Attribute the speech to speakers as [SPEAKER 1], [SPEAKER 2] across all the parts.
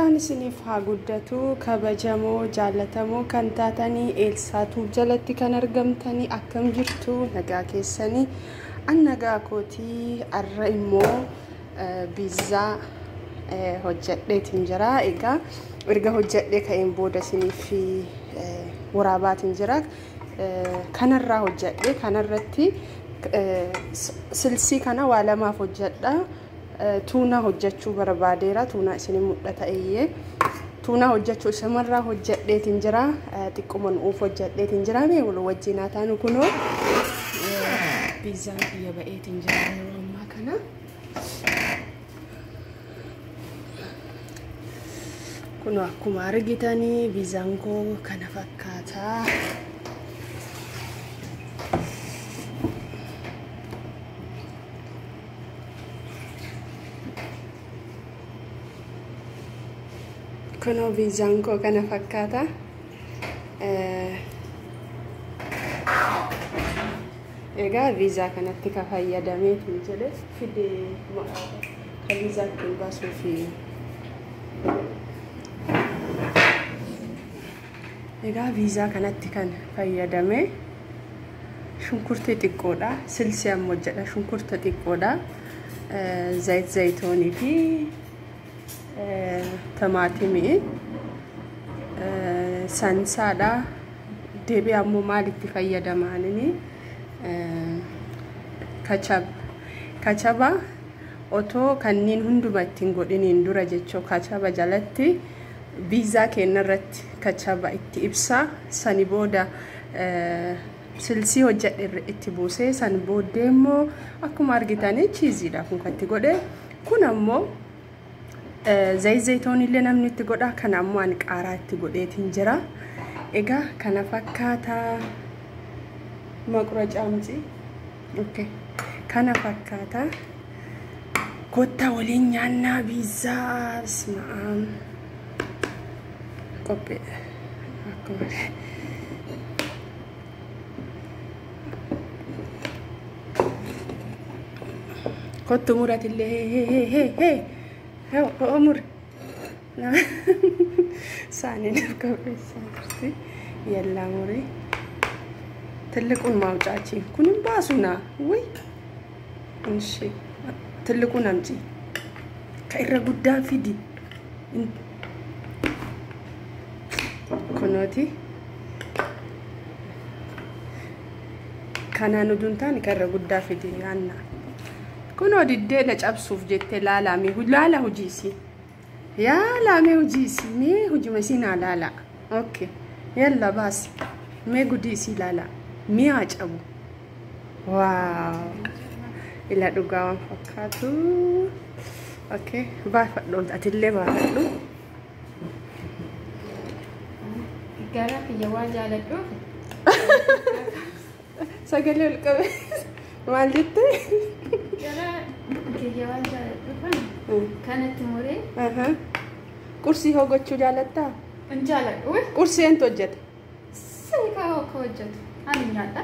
[SPEAKER 1] Nagaan isiniif haa guddatu kabajamoo jaallatamoo kan taatanii Eelsaatu jalatti kan argamtanii akkam jirtu nagaa keessanii an nagaa kootii arra immoo biizaa hojjedheetiin jira egaa erga hojjedhee ka'een booda isiniif waraabaatiin jira kanarraa hojjedhee kanarratti silsii kana waa lamaaf hojjedha tuuna hojjechuu barbaadeera tuuna isin mudhata eeyyee tuuna hojjechuu isamarraa hojjedheetiin jira xiqqoman uuf hojjedheetiin jira mee wal wajjinaa taanu kunoo biizaan biyya ba'eetiin jira yeroo ammaa kana kunoo akkuma argitanii biizaan koo kana fakkaataa Kono biizaan koo kana fakkaata egaa biizaa kanatti ka fayyadamee jedhe fide ka biizaa ittiin baasuuf egaa biizaa kanatti kan fayyadame shunkurtii xiqqoodha silsii ammoo jedha shunkurta xiqqoodha zayitoonii fi Tomaatimi sansaadha deebii ammoo maalitti fayyadamaanini kachaba otoo kanniin hunduma ittiin godhiniin dura jechuu kachaba jalatti biizaa keenyarratti kachaba itti ibsa sani booda silsii hojjedhe itti buusee san booddee immoo akkuma argitanii chiiziidha kun katti godhe kun ammoo zayitoon illee namni itti godha kana ammoo an qaaraa itti godheetiin jira egaa kana fakkaata maqura caamci okay kana fakkaata kotta waliin nyaannaa biizaa bisma'aan qophee akkuma kottu muratillee hey Umur, saanin kabreessatti yalla muri ትልቁን ማውጫቺ ኩንም ባሱና ወይ እንሺ ትልቁን አምጪ ከይረ ጉዳ ፊዲ ኮኖቲ ካናኑ ዱንታን ከይረ ጉዳ ፊዲ ያና ኩኖ ዲዴ ለጫብሱፍ ጀቴ ላላሚ ሁላላ ሁጂሲ ያ ላሜ ሁጂሲ ሜ ሁጂ መሲና ላላ ኦኬ يلا باس ሜ ጉዲሲ ላላ ሚ አጨቡ ዋው ኢላ ዱጋዋን ፈካቱ ኦኬ ባፈዶ አትሌ ባፈዶ ጋራ ከየዋጃ ለዶ ሰገለ ልቀበ ማለት كانت موري كرسي هو قتشو جالتا انجالك كرسي انت وجد سيكا هو كوجد انا نياتا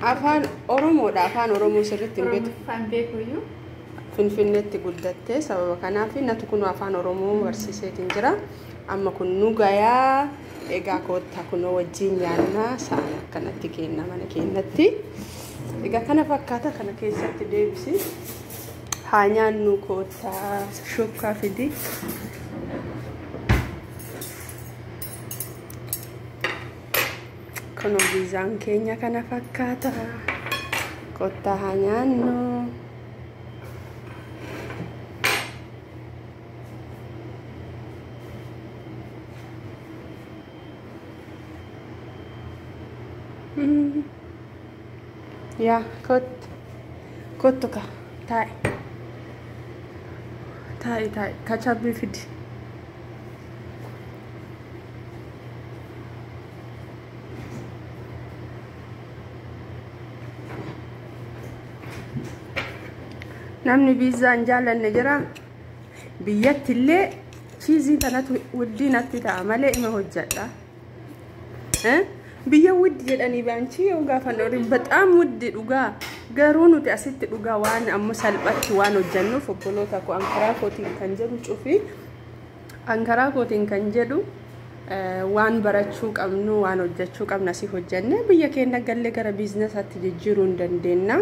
[SPEAKER 1] افان اورومو دا افان اورومو سرت بيت فان بيكويو فنفنت قدته سبب كان في نتكون افان اورومو ورسيسه تنجرا اما كنو غايا ايغا كوتا كنو وجين يانا سانا كانت كينا من كينتي ايغا كان فكاتا كان كيسات ديبسي hanya nukota shuka fidi kono biizaan keenya kana fakkaata kota hanya nu ya kotoka tai Tai kachabi fidi namni biizaan jaalanne jira biyyattillee chiizii tanatu wuddinatti ta'a malee ima hojjedha biyya wuddi jedhanii baanchi yoo gaafan orii bataam wuddi dhugaa garuu nuti asitti dhugaa waan amma salphatti waan hojjennuuf obboloota ko ankaraa kootiin kan jedhu cufi Ankaraa kootiin kan jedhu waan barachuu qabnu waan hojjechuu qabna si hojjenne biyya keenya galle gara biizinasatti jijjiiruu hin dandeenna.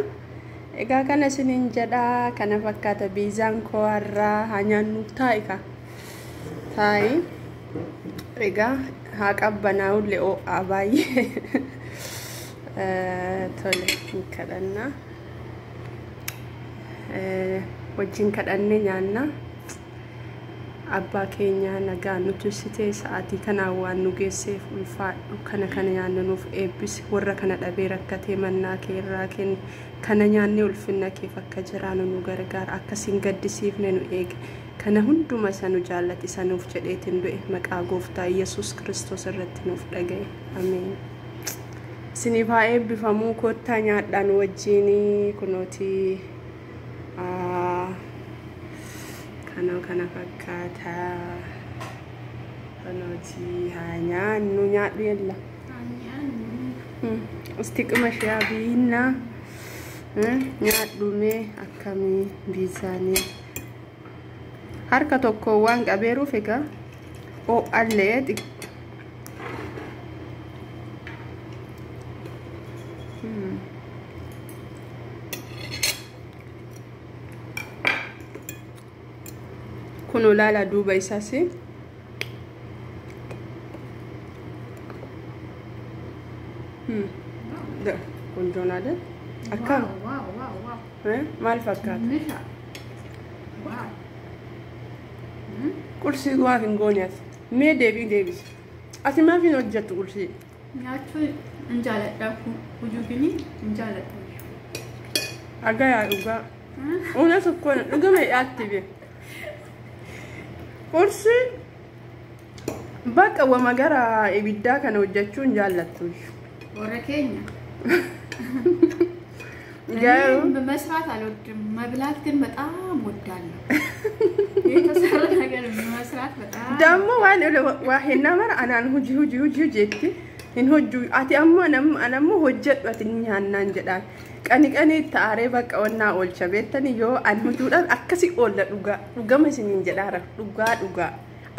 [SPEAKER 1] Egaa kana isiniin jedha kana fakkaata biizaan koo har'aa hanyaannu taa'ika. Taa'i. Egaa haa qabbanaa'ullee oo'aa baay'ee. Tole kadhanna. Wajjin kadhannee nyaanna. Abbaa keenya nagaa nuti sitee sa'aatii kanaan waan nu geesseef ulfaadhu kana nyaanne nuuf eebbisi warra kana dhabee rakkatee mannaa kee irraa kenni kana nyaanne ulfinna keef akka jiraannu nu gargaara akkasiin gaddisiifne nu eegi kana hunduma isa nu jaallati isa nuuf jedheetiin du'e maqaa gooftaa Yesuus Kiristoos irratti nuuf dhaga'e ameen. Isiniif haa eebbifamuu kottaa nyaadhaan wajjin kunooti kana fakkaata kunooti haa nyaannu nyaadhu yella istiqima ishee biinna nyaadhume akkamii biizaanii harka tokko waan qabeeruuf egaa oo'allee kun ulaala duuba isaas kun joonade akkam maal fakkaata qursii waa hin gooneef mee deebis ati maaf hin hojjettu qursii
[SPEAKER 2] nyaachuu hin jaaladha hojuu gini hin jaaladha
[SPEAKER 1] aga yaa dhugaa una tokkoon dhugama yaatti be qursii bakka wama gara ibiddaa kana hojjechuu hin jaallattu
[SPEAKER 2] warra keenya መስራት አልወድም መብላት ግን በጣም ወዳለሁ የተሰራ ነገር መስራት በጣም
[SPEAKER 1] ደግሞ ዋሄና ማር አናን ሁጂ ጀቲ in hojju ati ammo anammo hojjedhu nyaannaan jedhaan qani taare bakka onnaa olcha beettani yoo an hojuudhaan akkasi oolla dhugama isiniin jedhaara dhugaa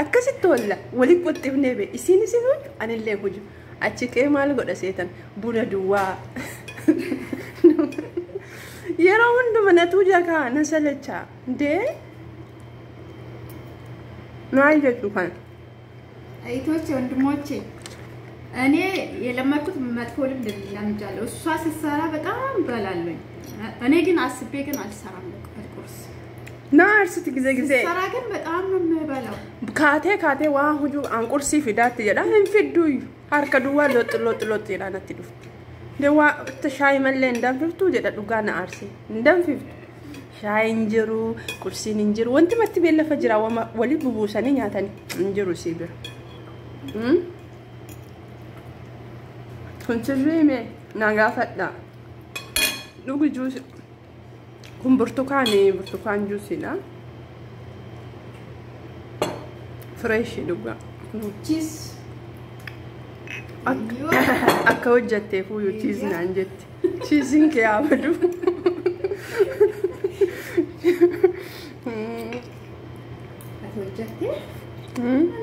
[SPEAKER 1] akkasitti oolla waliin qottifnee be isin hoju anillee hoju achi kee maal godha seetan buna duwwaa yeroo hunduma natu jakaa na salacha dee maal jettu kan
[SPEAKER 2] አይቶች ወንድሞቼ እኔ የለመድኩት መጥፎ ልምድ ለምጃለሁ እሷ ሲሰራ በጣም በላለኝ እኔ ግን አስቤ ግን አልሰራም ቁርስ
[SPEAKER 1] ናርሲት ጊዜ
[SPEAKER 2] ሰራ ግን በጣም ነው የምበላው
[SPEAKER 1] ካቴ ዋ ሁጁ አንቁርሲ ፊዳት ይላል እንፍዱይ አርከ ዱዋ ሎጥ ይላናት ይዱ ደዋ ተሻይ መለ እንደምፍቱ ጀዳ ዱጋና አርሲ እንደምፍቱ ሻይ እንጀሩ ቁርሲን እንጀሩ ወንት መት ቤለፈ ጅራ ወሊ ቡቡሰኒ ኛታኒ እንጀሩ ሲብር Consigliere nagafadda lugu juice kun burtukaan juice la fresh luga
[SPEAKER 2] cheese
[SPEAKER 1] akka hojjatte fuyu cheese naan jetti cheese ke abadu
[SPEAKER 2] hojjatte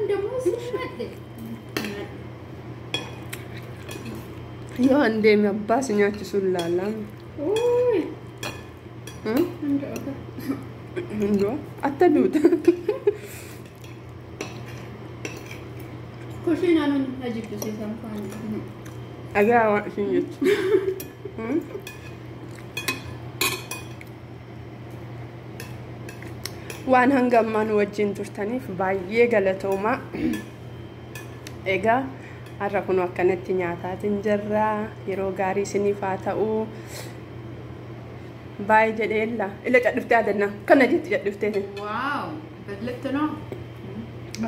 [SPEAKER 2] ndemo sinadde
[SPEAKER 1] Yo ande me abbas nyachi sullala.
[SPEAKER 2] Oi.
[SPEAKER 1] Ndo attaduta.
[SPEAKER 2] Cucina non agito si sanfani.
[SPEAKER 1] Aga wa sinyachi. Waan hangamman wajjin turtaniif baay'ee galatooma. Ega har'a kun akkanatti nyaataatiin jirra yeroo gaarii isiniif haa ta'u baay'ee jedheella ila cadhuftee adanna kana jetti cadhuftee
[SPEAKER 2] waaw badlattano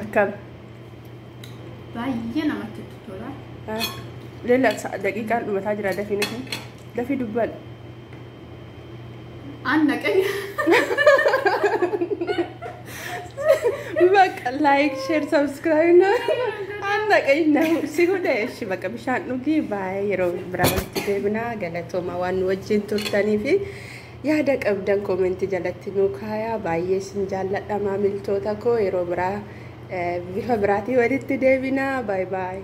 [SPEAKER 1] akkam
[SPEAKER 2] baay'ee namatti tola
[SPEAKER 1] leela daqiiqaan dhumataa jira dafi dubbal
[SPEAKER 2] annaqay
[SPEAKER 1] baka like share subscribe na annaqayna si hudeeshi baka bishaan dhugi baay'ee yeroo biraatti deebina galatooma waan wajjin turtanii fi yaada qabdan comment jalatti nu kaayaa baay'ee sin jaalladha maamiltoota koo yeroo biraa bifa biraatii walitti deebinaa. Baay baay.